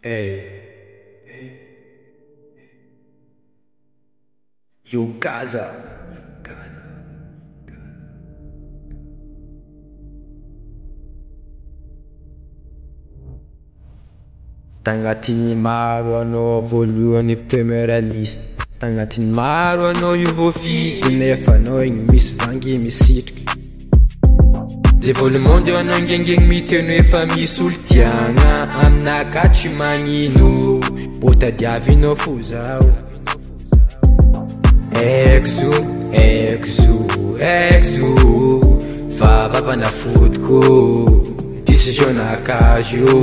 Hey, yo Gaza. Tagnatin'ny maro anao voalohany première liste. Tagnatin'ny maro anao io voafidy nefa anao igny misy vangy misitriky. De volemondy anao ngengeng miteno efa misy olo tiagna aminaka tsy magnino botadiavinao fo zaho. Exo vavavana fotiko decision-nakazy io.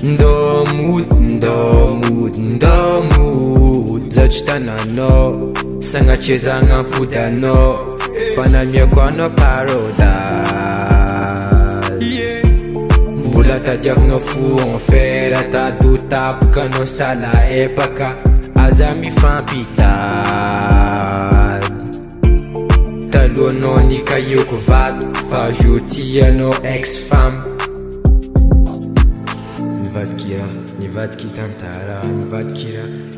Ndomody zaho tsy tananao sagnatrizagna ampody anao fanamiako anao parodage. Mbola tadiavinao fo enfer tado tapoka anao sala epaka aza mifampitady. Talohanao nikaioko vadiko fa joti anao ex-femme. Nivadiky tantara,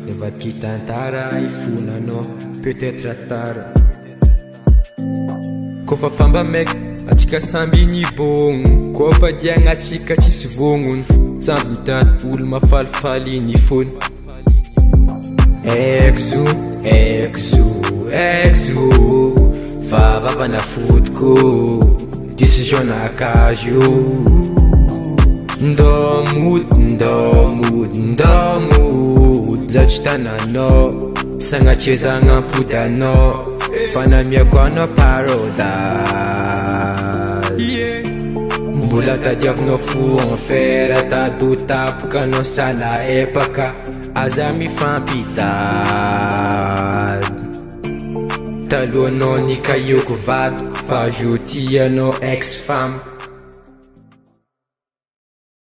nivadiky tantara ifonanao peut-être tara. Kofa pamba meky atsika samby nibogno, kofa diagna atsika tsisy vognony, samby mitady olo mafalifaly nifony. Exo vavavana fotiko decision-nakazy io. Ndomody zaho tsy tananao sagnatrizagna ampody anao fanamiako anao parodage. Mbola tadiavinao fo enfer tado tapoka anao sala epaka aza mifampitady. Talohanao nikaioko vadiko fa joti anao ex-femme.